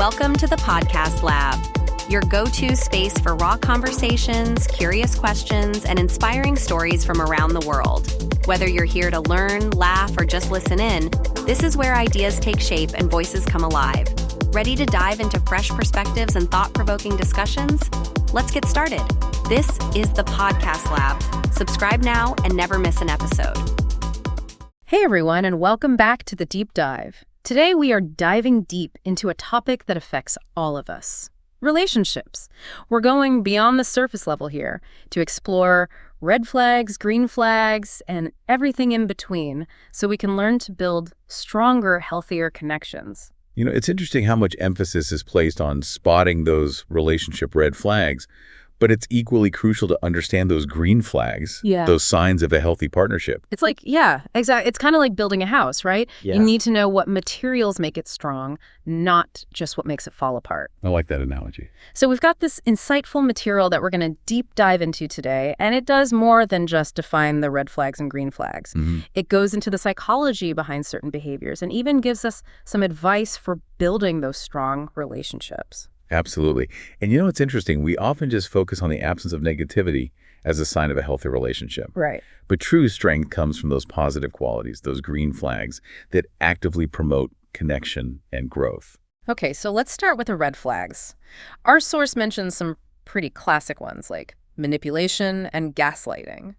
Welcome to the Podcast Lab, your go-to space for raw conversations, curious questions, and inspiring stories from around the world. Whether you're here to learn, laugh, or just listen in, this is where ideas take shape and voices come alive. Ready to dive into fresh perspectives and thought-provoking discussions? Let's get started. This is the Podcast Lab. Subscribe now and never miss an episode. Hey everyone, and welcome back to The Deep Dive. Today we are diving deep into a topic that affects all of us: relationships. We're going beyond the surface level here to explore red flags, green flags, and everything in between so we can learn to build stronger, healthier connections. You know, it's interesting how much emphasis is placed on spotting those relationship red flags, but it's equally crucial to understand those green flags, those signs of a healthy partnership. It's like, exactly. It's kind of like building a house, right? Yeah. You need to know what materials make it strong, not just what makes it fall apart. I like that analogy. So we've got this insightful material that we're going to deep dive into today, and it does more than just define the red flags and green flags. It goes into the psychology behind certain behaviors and even gives us some advice for building those strong relationships. Absolutely. And you know what's interesting? We often just focus on the absence of negativity as a sign of a healthy relationship. Right. But true strength comes from those positive qualities, those green flags that actively promote connection and growth. Okay, so let's start with the red flags. Our source mentions some pretty classic ones like manipulation and gaslighting.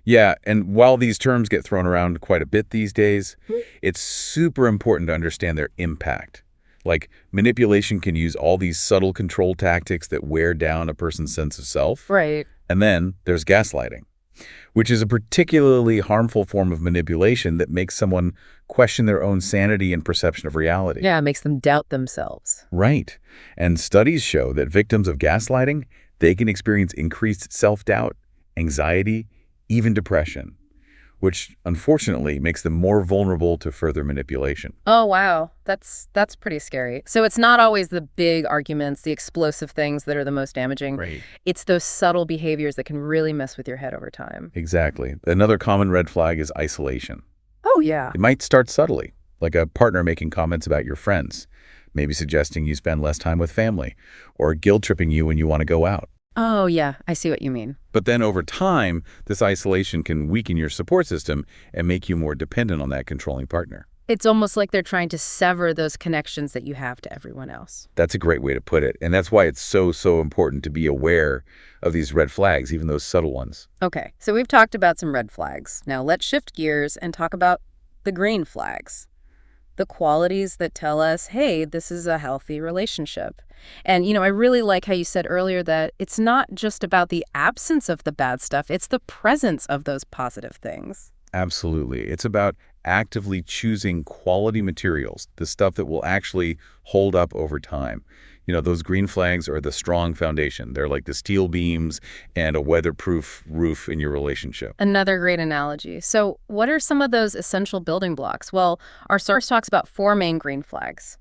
Yeah, and while these terms get thrown around quite a bit these days, it's super important to understand their impact. Like, manipulation can use all these subtle control tactics that wear down a person's sense of self. Right. And then there's gaslighting, which is a particularly harmful form of manipulation that makes someone question their own sanity and perception of reality. Yeah, it makes them doubt themselves. Right. And studies show that victims of gaslighting, they can experience increased self-doubt, anxiety, even depression, which unfortunately makes them more vulnerable to further manipulation. Oh, wow. That's pretty scary. So it's not always the big arguments, the explosive things that are the most damaging. Right. It's those subtle behaviors that can really mess with your head over time. Exactly. Another common red flag is isolation. Oh, yeah. It might start subtly, like a partner making comments about your friends, maybe suggesting you spend less time with family, or guilt-tripping you when you want to go out. Oh, yeah. I see what you mean. But then over time, this isolation can weaken your support system and make you more dependent on that controlling partner. It's almost like they're trying to sever those connections that you have to everyone else. That's a great way to put it. And that's why it's so important to be aware of these red flags, even those subtle ones. Okay, so we've talked about some red flags. Now let's shift gears and talk about the green flags. The qualities that tell us, hey, this is a healthy relationship. And, I really like how you said earlier that it's not just about the absence of the bad stuff, it's the presence of those positive things. Absolutely. It's about actively choosing quality materials, the stuff that will actually hold up over time. Those green flags are the strong foundation. They're like the steel beams and a weatherproof roof in your relationship. Another great analogy. So what are some of those essential building blocks? Well, our source talks about 4 main green flags: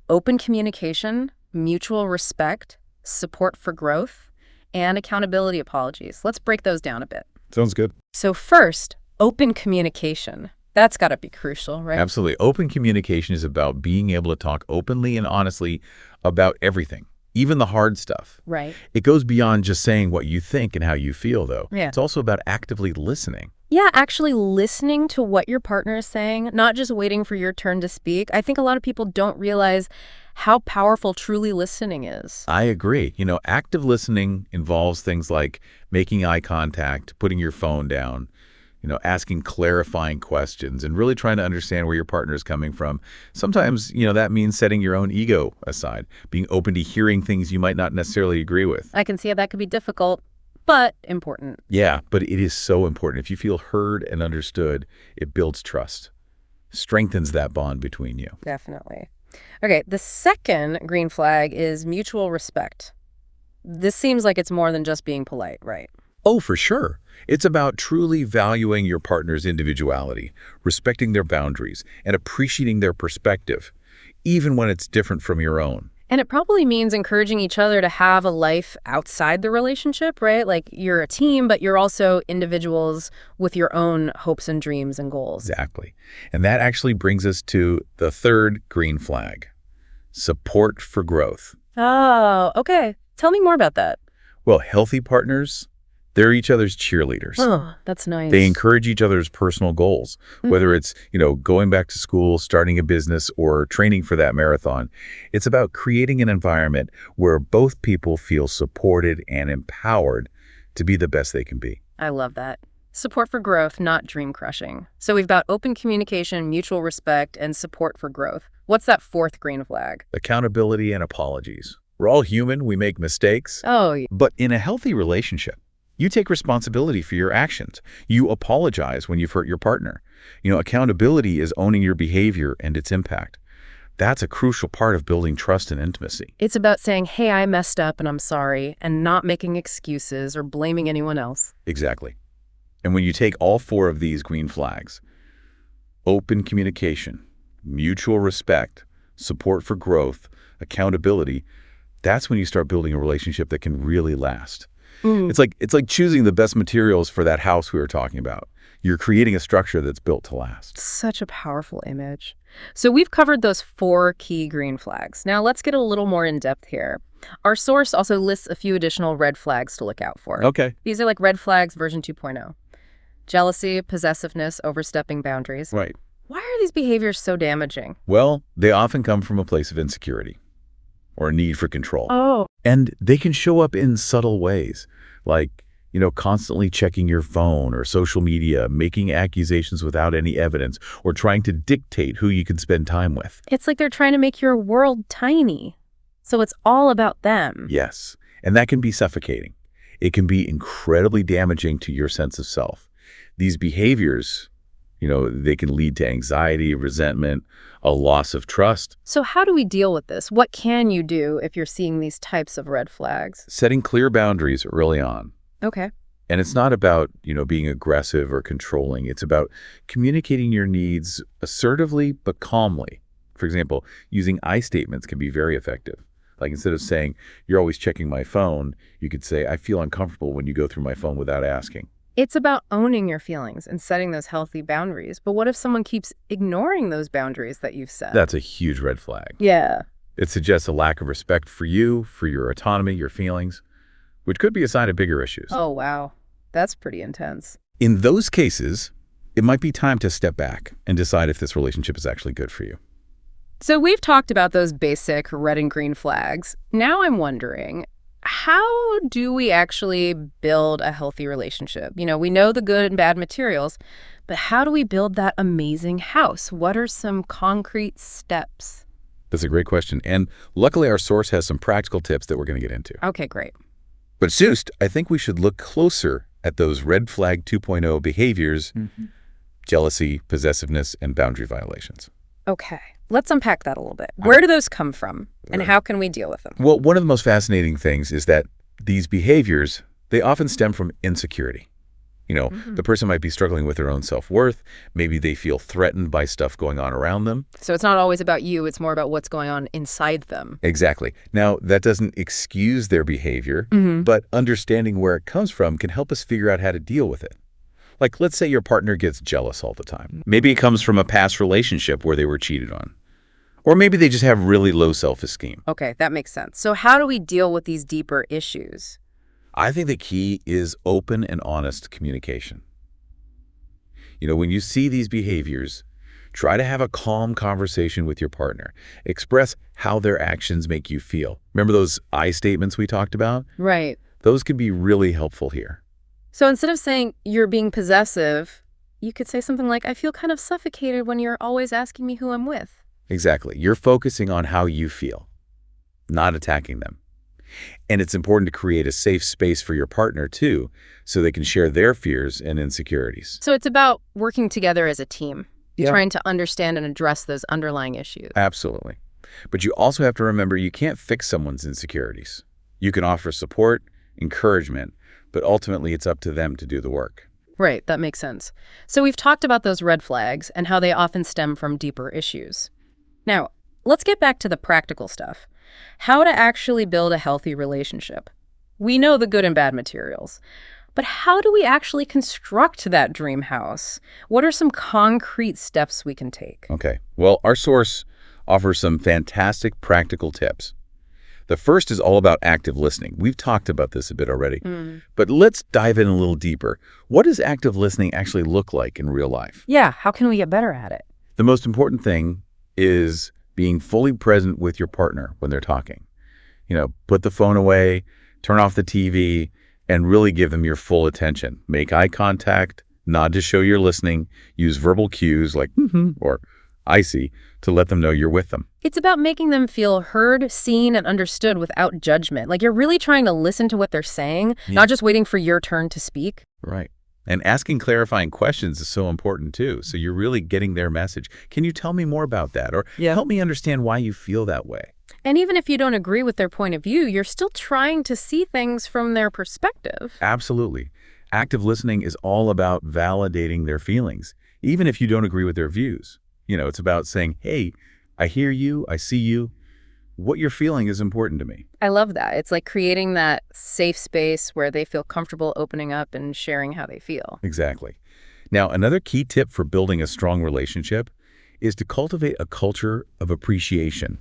open communication, mutual respect, support for growth, and accountability apologies. Let's break those down a bit. Sounds good. So first, open communication. That's got to be crucial, right? Absolutely. Open communication is about being able to talk openly and honestly about everything, even the hard stuff. Right. It goes beyond just saying what you think and how you feel, though. Yeah. It's also about actively listening. Yeah, actually listening to what your partner is saying, not just waiting for your turn to speak. I think a lot of people don't realize how powerful truly listening is. I agree. Active listening involves things like making eye contact, putting your phone down, asking clarifying questions, and really trying to understand where your partner is coming from. Sometimes, that means setting your own ego aside, being open to hearing things you might not necessarily agree with. I can see how that could be difficult, but important. Yeah, but it is so important. If you feel heard and understood, it builds trust, strengthens that bond between you. Definitely. Okay, the second green flag is mutual respect. This seems like it's more than just being polite, right? Oh, for sure. It's about truly valuing your partner's individuality, respecting their boundaries, and appreciating their perspective, even when it's different from your own. And it probably means encouraging each other to have a life outside the relationship, right? Like you're a team, but you're also individuals with your own hopes and dreams and goals. Exactly. And that actually brings us to the third green flag: Support for growth. Oh, okay. Tell me more about that. Well, healthy partners, they're each other's cheerleaders. Oh, that's nice. They encourage each other's personal goals, whether it's, going back to school, starting a business, or training for that marathon. It's about creating an environment where both people feel supported and empowered to be the best they can be. I love that. Support for growth, not dream crushing. So we've got open communication, mutual respect, and support for growth. What's that fourth green flag? Accountability and apologies. We're all human. We make mistakes. Oh, yeah. But in a healthy relationship, you take responsibility for your actions. You apologize when you've hurt your partner. Accountability is owning your behavior and its impact. That's a crucial part of building trust and intimacy. It's about saying, hey, I messed up and I'm sorry, and not making excuses or blaming anyone else. Exactly. And when you take all four of these green flags, open communication, mutual respect, support for growth, accountability, that's when you start building a relationship that can really last. It's like choosing the best materials for that house we were talking about. You're creating a structure that's built to last. Such a powerful image. So we've covered those 4 key green flags. Now let's get a little more in depth here. Our source also lists a few additional red flags to look out for. Okay. These are like red flags version 2.0. Jealousy, possessiveness, overstepping boundaries. Right. Why are these behaviors so damaging? Well, they often come from a place of insecurity or a need for control. Oh. And they can show up in subtle ways, like, constantly checking your phone or social media, making accusations without any evidence, or trying to dictate who you can spend time with. It's like they're trying to make your world tiny. So it's all about them. Yes, and that can be suffocating. It can be incredibly damaging to your sense of self. These behaviors, they can lead to anxiety, resentment, a loss of trust. So how do we deal with this? What can you do if you're seeing these types of red flags? Setting clear boundaries early on. Okay. And it's not about, being aggressive or controlling. It's about communicating your needs assertively but calmly. For example, using I statements can be very effective. Like instead of saying, you're always checking my phone, you could say, I feel uncomfortable when you go through my phone without asking. It's about owning your feelings and setting those healthy boundaries. But what if someone keeps ignoring those boundaries that you've set? That's a huge red flag. Yeah. It suggests a lack of respect for you, for your autonomy, your feelings, which could be a sign of bigger issues. Oh, wow. That's pretty intense. In those cases, it might be time to step back and decide if this relationship is actually good for you. So we've talked about those basic red and green flags. Now I'm wondering, how do we actually build a healthy relationship? We know the good and bad materials, but how do we build that amazing house? What are some concrete steps? That's a great question. And luckily, our source has some practical tips that we're going to get into. Okay, great. But first, I think we should look closer at those red flag 2.0 behaviors, jealousy, possessiveness, and boundary violations. Okay, let's unpack that a little bit. Where do those come from, and how can we deal with them? Well, one of the most fascinating things is that these behaviors, they often stem from insecurity. The person might be struggling with their own self-worth. Maybe they feel threatened by stuff going on around them. So it's not always about you. It's more about what's going on inside them. Exactly. Now, that doesn't excuse their behavior, but understanding where it comes from can help us figure out how to deal with it. Like, let's say your partner gets jealous all the time. Maybe it comes from a past relationship where they were cheated on. Or maybe they just have really low self-esteem. Okay, that makes sense. So how do we deal with these deeper issues? I think the key is open and honest communication. When you see these behaviors, try to have a calm conversation with your partner. Express how their actions make you feel. Remember those I statements we talked about? Right. Those can be really helpful here. So instead of saying you're being possessive, you could say something like, I feel kind of suffocated when you're always asking me who I'm with. Exactly. You're focusing on how you feel, not attacking them. And it's important to create a safe space for your partner, too, so they can share their fears and insecurities. So it's about working together as a team, Yeah. trying to understand and address those underlying issues. Absolutely. But you also have to remember you can't fix someone's insecurities. You can offer support, encouragement, but ultimately it's up to them to do the work. Right, that makes sense. So we've talked about those red flags and how they often stem from deeper issues. Now, let's get back to the practical stuff. How to actually build a healthy relationship. We know the good and bad materials, but how do we actually construct that dream house? What are some concrete steps we can take? Okay. Well, our source offers some fantastic practical tips. The first is all about active listening. We've talked about this a bit already, but let's dive in a little deeper. What does active listening actually look like in real life? Yeah, how can we get better at it? The most important thing is being fully present with your partner when they're talking. Put the phone away, turn off the TV, and really give them your full attention. Make eye contact, nod to show you're listening, use verbal cues like or I see to let them know you're with them. It's about making them feel heard, seen, and understood without judgment. Like you're really trying to listen to what they're saying, not just waiting for your turn to speak. Right. And asking clarifying questions is so important too. So you're really getting their message. Can you tell me more about that? Or help me understand why you feel that way? And even if you don't agree with their point of view, you're still trying to see things from their perspective. Absolutely. Active listening is all about validating their feelings, even if you don't agree with their views. It's about saying, hey, I hear you, I see you. What you're feeling is important to me. I love that. It's like creating that safe space where they feel comfortable opening up and sharing how they feel. Exactly. Now, another key tip for building a strong relationship is to cultivate a culture of appreciation.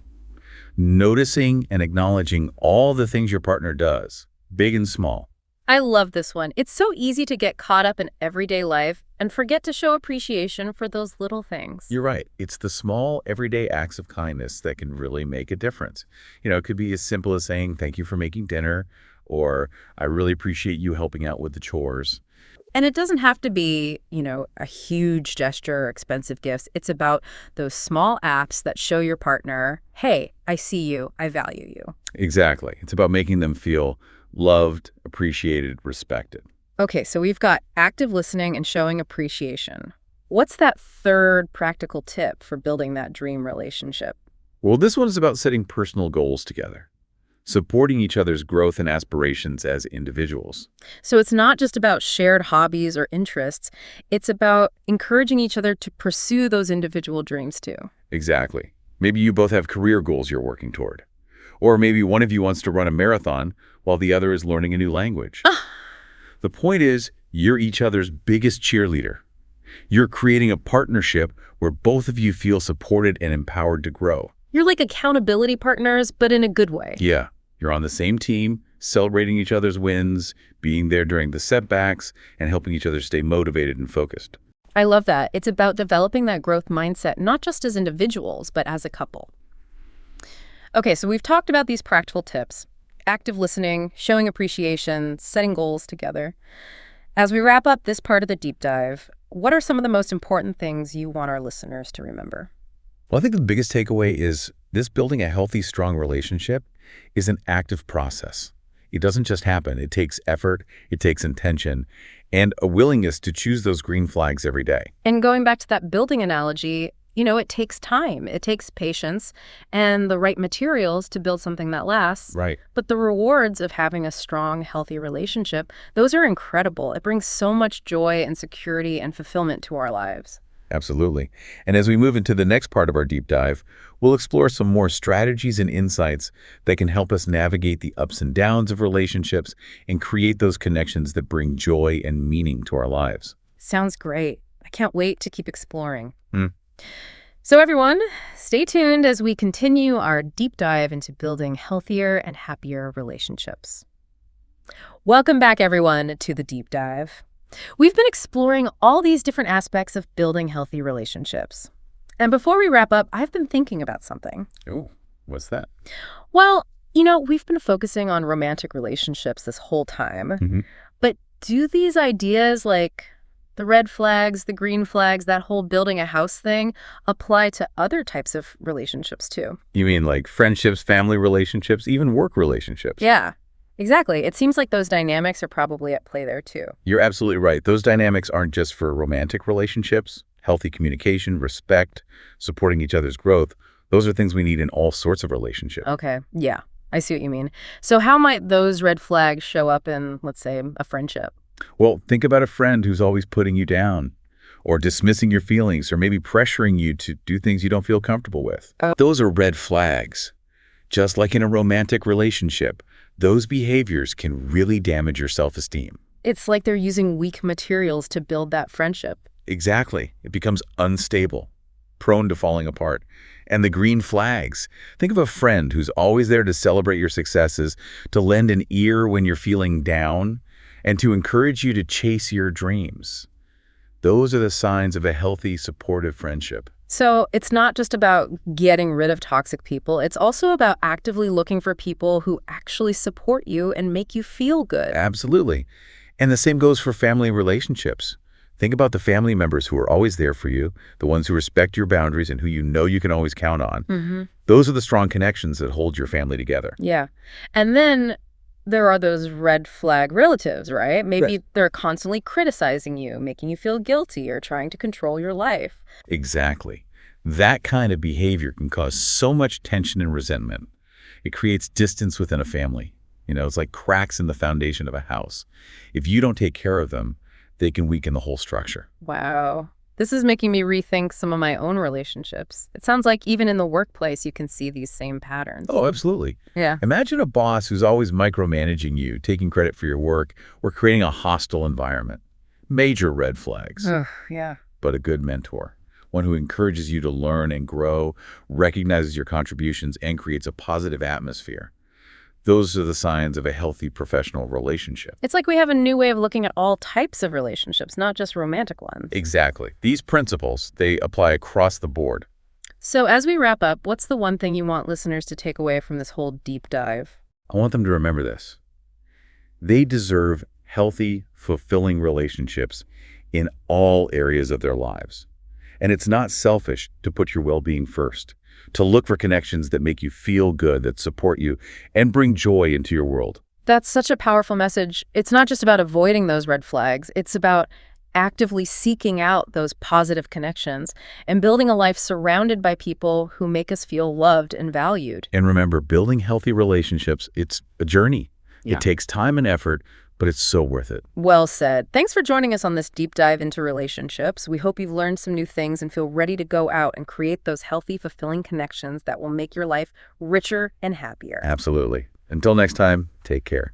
Noticing and acknowledging all the things your partner does, big and small. I love this one. It's so easy to get caught up in everyday life and forget to show appreciation for those little things. You're right. It's the small, everyday acts of kindness that can really make a difference. It could be as simple as saying, thank you for making dinner, or I really appreciate you helping out with the chores. And it doesn't have to be, a huge gesture or expensive gifts. It's about those small acts that show your partner, hey, I see you, I value you. Exactly. It's about making them feel loved, appreciated, respected. Okay, so we've got active listening and showing appreciation. What's that third practical tip for building that dream relationship? Well, this one is about setting personal goals together, supporting each other's growth and aspirations as individuals. So it's not just about shared hobbies or interests. It's about encouraging each other to pursue those individual dreams too. Exactly. Maybe you both have career goals you're working toward. Or maybe one of you wants to run a marathon while the other is learning a new language. The point is, you're each other's biggest cheerleader. You're creating a partnership where both of you feel supported and empowered to grow. You're like accountability partners, but in a good way. Yeah. You're on the same team, celebrating each other's wins, being there during the setbacks, and helping each other stay motivated and focused. I love that. It's about developing that growth mindset, not just as individuals, but as a couple. Okay, so we've talked about these practical tips: active listening, showing appreciation, setting goals together. As we wrap up this part of the deep dive, what are some of the most important things you want our listeners to remember? Well, I think the biggest takeaway is this: building a healthy, strong relationship is an active process. It doesn't just happen. It takes effort, it takes intention, and a willingness to choose those green flags every day. And going back to that building analogy, it takes time, it takes patience, and the right materials to build something that lasts. Right. But the rewards of having a strong, healthy relationship, those are incredible. It brings so much joy and security and fulfillment to our lives. Absolutely. And as we move into the next part of our deep dive, we'll explore some more strategies and insights that can help us navigate the ups and downs of relationships and create those connections that bring joy and meaning to our lives. Sounds great. I can't wait to keep exploring. So everyone, stay tuned as we continue our deep dive into building healthier and happier relationships. Welcome back, everyone, to the deep dive. We've been exploring all these different aspects of building healthy relationships. And before we wrap up, I've been thinking about something. Oh, what's that? Well, we've been focusing on romantic relationships this whole time. But do these ideas like the red flags, the green flags, that whole building a house thing apply to other types of relationships too? You mean like friendships, family relationships, even work relationships? Yeah. Exactly. It seems like those dynamics are probably at play there too. You're absolutely right. Those dynamics aren't just for romantic relationships. Healthy communication, respect, supporting each other's growth, those are things we need in all sorts of relationships. Okay. Yeah, I see what you mean. So how might those red flags show up in, let's say, a friendship? Well, think about a friend who's always putting you down or dismissing your feelings or maybe pressuring you to do things you don't feel comfortable with. Those are red flags. Just like in a romantic relationship, those behaviors can really damage your self-esteem. It's like they're using weak materials to build that friendship. Exactly. It becomes unstable, prone to falling apart. And the green flags. Think of a friend who's always there to celebrate your successes, to lend an ear when you're feeling down, and to encourage you to chase your dreams. Those are the signs of a healthy, supportive friendship. So it's not just about getting rid of toxic people. It's also about actively looking for people who actually support you and make you feel good. Absolutely. And the same goes for family relationships. Think about the family members who are always there for you, the ones who respect your boundaries and who you know you can always count on. Those are the strong connections that hold your family together. Yeah. And then there are those red flag relatives, right? Maybe they're constantly criticizing you, making you feel guilty, or trying to control your life. Exactly. That kind of behavior can cause so much tension and resentment. It creates distance within a family. It's like cracks in the foundation of a house. If you don't take care of them, they can weaken the whole structure. Wow. This is making me rethink some of my own relationships. It sounds like even in the workplace, you can see these same patterns. Oh, absolutely. Yeah. Imagine a boss who's always micromanaging you, taking credit for your work, or creating a hostile environment. Major red flags. Ugh, yeah. But a good mentor, one who encourages you to learn and grow, recognizes your contributions, and creates a positive atmosphere. Those are the signs of a healthy professional relationship. It's like we have a new way of looking at all types of relationships, not just romantic ones. Exactly. These principles, they apply across the board. So as we wrap up, what's the one thing you want listeners to take away from this whole deep dive? I want them to remember this. They deserve healthy, fulfilling relationships in all areas of their lives. And it's not selfish to put your well-being first, to look for connections that make you feel good, that support you, and bring joy into your world. That's such a powerful message. It's not just about avoiding those red flags. It's about actively seeking out those positive connections and building a life surrounded by people who make us feel loved and valued. And remember, building healthy relationships, it's a journey. Yeah. It takes time and effort, but it's so worth it. Well said. Thanks for joining us on this deep dive into relationships. We hope you've learned some new things and feel ready to go out and create those healthy, fulfilling connections that will make your life richer and happier. Absolutely. Until next time, take care.